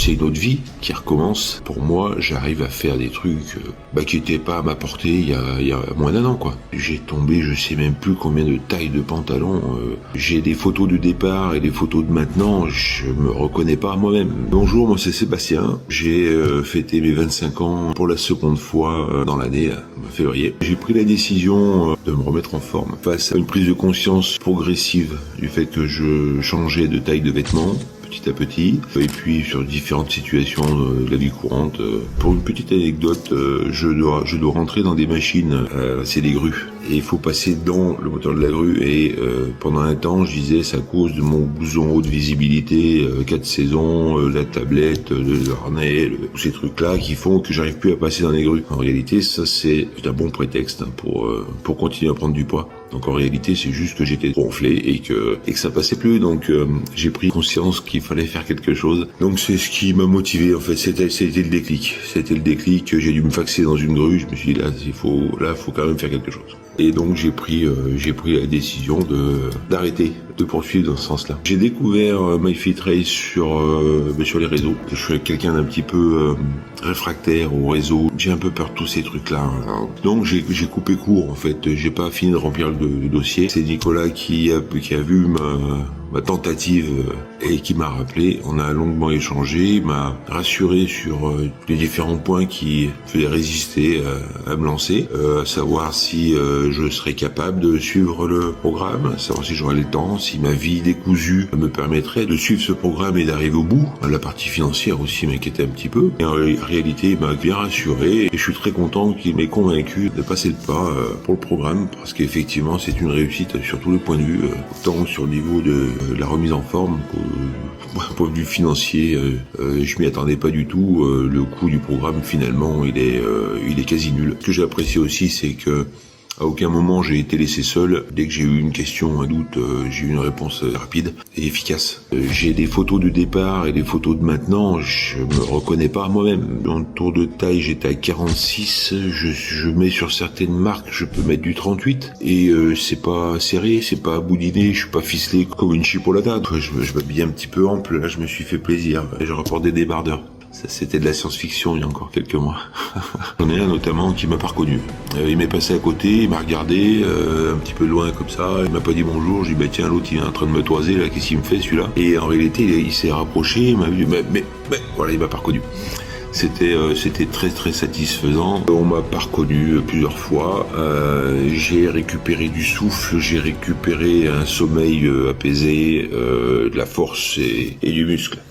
c'est une autre vie qui recommence. Pour moi, j'arrive à faire des trucs qui n'étaient pas à ma portée il y a moins d'un an, quoi. J'ai tombé, je sais même plus combien de tailles de pantalon. J'ai des photos de départ et des photos de maintenant, je me reconnais pas à moi-même. Bonjour, moi c'est Sébastien. J'ai fêté mes 25 ans pour la seconde fois dans l'année, en février. J'ai pris la décision de me remettre en forme face à une prise de conscience progressive du fait que je changeais de taille de vêtements petit à petit, et puis sur différentes situations de la vie courante. Pour une petite anecdote, je dois rentrer dans des machines, c'est des grues, et il faut passer dans le moteur de la grue, et pendant un temps je disais c'est à cause de mon blouson haute visibilité, 4 saisons, la tablette, le harnais, tous ces trucs là qui font que j'arrive plus à passer dans les grues. En réalité ça c'est un bon prétexte pour continuer à prendre du poids. Donc en réalité c'est juste que j'étais gonflé et que ça passait plus, donc j'ai pris conscience qu'il fallait faire quelque chose. Donc c'est ce qui m'a motivé en fait, c'était le déclic. C'était le déclic, j'ai dû me faxer dans une grue, je me suis dit là faut quand même faire quelque chose. Et donc j'ai pris la décision d'arrêter de poursuivre dans ce sens-là. J'ai découvert My Fit Race sur les réseaux. Je suis quelqu'un d'un petit peu réfractaire au réseau. J'ai un peu peur de tous ces trucs-là. Donc j'ai coupé court en fait. J'ai pas fini de remplir le dossier. C'est Nicolas qui a vu ma tentative et qui m'a rappelé. On a longuement échangé, il m'a rassuré sur les différents points qui faisaient résister à me lancer, à savoir si je serais capable de suivre le programme, à savoir si j'aurais le temps, si ma vie décousue me permettrait de suivre ce programme et d'arriver au bout. La partie financière aussi m'inquiétait un petit peu. Et en réalité, il m'a bien rassuré et je suis très content qu'il m'ait convaincu de passer le pas pour le programme, parce qu'effectivement c'est une réussite sur tous les points de vue, tant sur le niveau de la remise en forme qu'au point de vue financier. Je m'y attendais pas du tout. Le coût du programme finalement il est quasi nul. Ce que j'ai apprécié aussi, c'est que à aucun moment j'ai été laissé seul. Dès que j'ai eu une question, un doute, j'ai eu une réponse rapide et efficace. J'ai des photos de départ et des photos de maintenant, je me reconnais pas à moi-même. Dans le tour de taille, j'étais à 46, je mets sur certaines marques, je peux mettre du 38, et c'est pas serré, c'est pas boudiné, je suis pas ficelé comme une chipolata. Je m'habille un petit peu ample, là je me suis fait plaisir, et je rapporte des débardeurs. Ça, c'était de la science-fiction il y a encore quelques mois. J'en ai un notamment qui m'a pas reconnu. Il m'est passé à côté, il m'a regardé un petit peu loin comme ça, il m'a pas dit bonjour, j'ai dit tiens, l'autre il est en train de me toiser là, qu'est-ce qu'il me fait celui-là? Et en réalité il s'est rapproché, il m'a vu, mais voilà, il m'a pas reconnu. C'était très très satisfaisant. On m'a pas reconnu plusieurs fois. J'ai récupéré du souffle, j'ai récupéré un sommeil apaisé, de la force et du muscle.